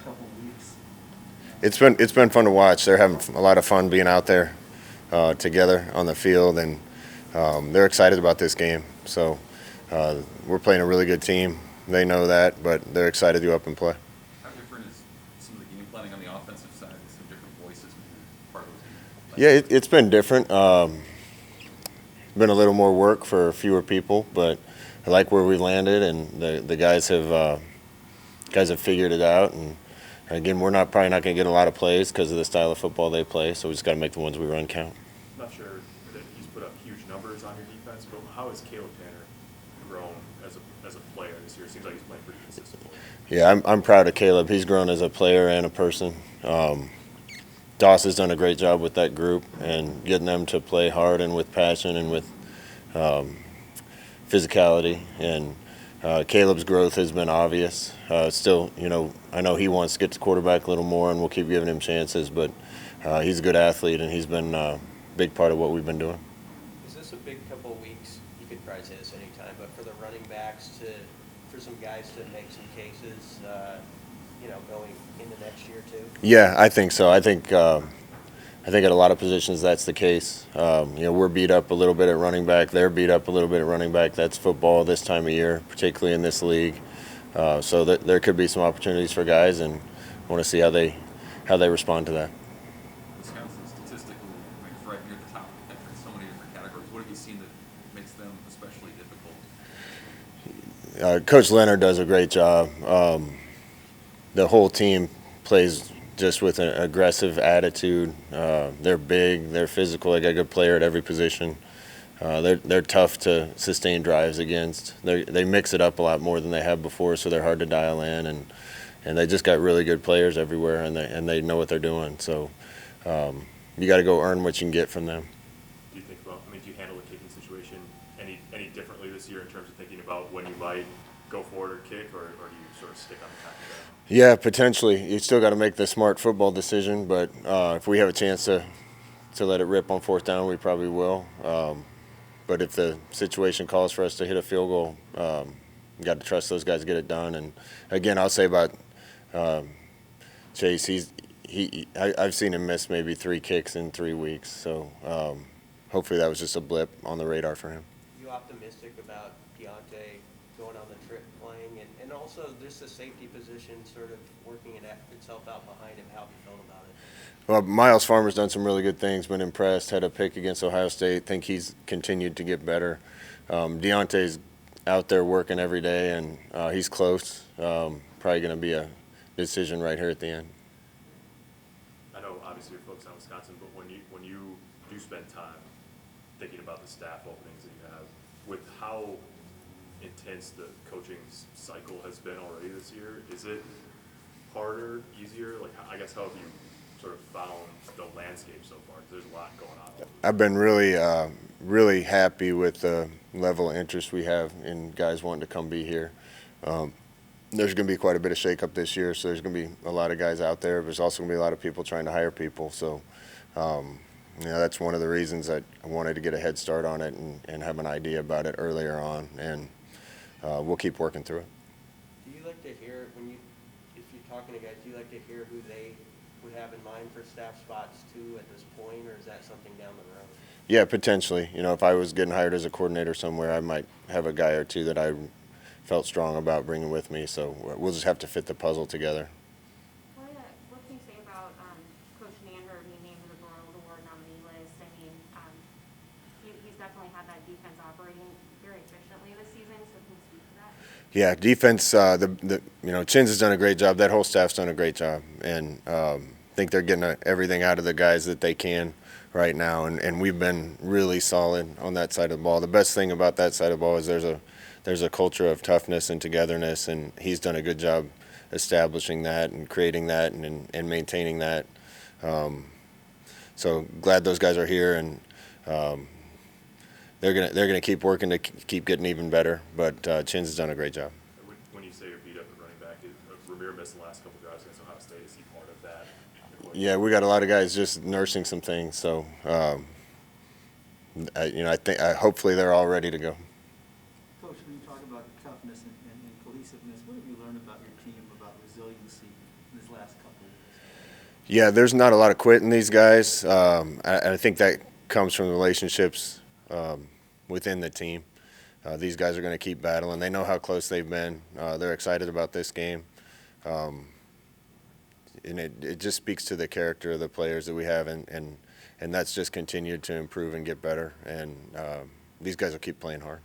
couple of weeks? It's been fun to watch. They're having a lot of fun being out there together on the field, and they're excited about this game. So we're playing a really good team. They know that, but they're excited to go up and play. How different is some of the game planning on the offensive side with some different voices when you're part of those Yeah, games? it's been different. Been a little more work for fewer people, but I like where we landed, and the guys have figured it out. And again, we're not probably not going to get a lot of plays because of the style of football they play. So we just got to make the ones we run count. Not sure that he's put up huge numbers on your defense, but how has Caleb Tanner grown as a player this year? It seems like he's playing pretty consistently. Yeah, I'm proud of Caleb. He's grown as a player and a person. Doss has done a great job with that group and getting them to play hard and with passion and with physicality. And Caleb's growth has been obvious. Still, I know he wants to get to quarterback a little more, and we'll keep giving him chances. But he's a good athlete, and he's been a big part of what we've been doing. Is this a big couple of weeks? You could probably say this anytime, but for the running backs for some guys to make some cases, going into next year too? Yeah, I think so. I think at a lot of positions that's the case. We're beat up a little bit at running back. They're beat up a little bit at running back. That's football this time of year, particularly in this league. So there could be some opportunities for guys, and I want to see how they respond to that. Wisconsin statistically ranks right near the top of the country in so many different categories. What have you seen that makes them especially difficult? Coach Leonard does a great job. The whole team plays just with an aggressive attitude. They're big, they're physical. They got a good player at every position. They're tough to sustain drives against. They mix it up a lot more than they have before, so they're hard to dial in. And they just got really good players everywhere, and they know what they're doing. So you got to go earn what you can get from them. Do you think about? Do you handle the kicking situation any differently this year in terms of thinking about when you might go forward or kick, or do you sort of stick on the back of that? Yeah, potentially. You still got to make the smart football decision, but if we have a chance to let it rip on fourth down, we probably will. But if the situation calls for us to hit a field goal, you got to trust those guys to get it done. And again, I'll say about Chase, I've seen him miss maybe 3 kicks in 3 weeks. So hopefully that was just a blip on the radar for him. You optimistic about Deontay going on the trip playing, and also just the safety position sort of working itself out behind him? How have you felt about it? Well, Miles Farmer's done some really good things, been impressed, had a pick against Ohio State. Think he's continued to get better. Deontay's out there working every day, and he's close. Probably going to be a decision right here at the end. I know obviously you're focused on Wisconsin, but when you do spend time thinking about the staff openings that you have, with how intense the coaching cycle has been already this year, is it harder, easier? Like, I guess, how have you sort of found the landscape so far? 'Cause there's a lot going on. I've been really happy with the level of interest we have in guys wanting to come be here. There's going to be quite a bit of shakeup this year, so there's going to be a lot of guys out there. There's also going to be a lot of people trying to hire people. So, that's one of the reasons that I wanted to get a head start on it and have an idea about it earlier on. And we'll keep working through it. Do you like to hear if you're talking to guys, do you like to hear who they would have in mind for staff spots too at this point, or is that something down the road? Yeah, potentially. If I was getting hired as a coordinator somewhere, I might have a guy or two that I felt strong about bringing with me. So we'll just have to fit the puzzle together. What can you say about Coach Nander being named to the World Award nominee list? I mean, he's definitely had that defense operating very efficiently this season. So can you speak to that? Yeah, defense. Chins has done a great job. That whole staff's done a great job, and I think they're getting everything out of the guys that they can right now. And we've been really solid on that side of the ball. The best thing about that side of the ball is there's a culture of toughness and togetherness, and he's done a good job establishing that and creating that and maintaining that. So glad those guys are here, and they're gonna keep working to keep getting even better. But Chins has done a great job. When you say you're beat up at running back, Ramir missed the last couple drives against Ohio State. Is he part of that? Yeah, we got a lot of guys just nursing some things. So I think hopefully they're all ready to go. Coach, when you talk about toughness and cohesiveness, what have you learned about your team, about resiliency in this last couple of weeks? Yeah, there's not a lot of quitting these guys. I think that comes from the relationships within the team. These guys are going to keep battling. They know how close they've been. They're excited about this game. And it just speaks to the character of the players that we have, and that's just continued to improve and get better. And these guys will keep playing hard.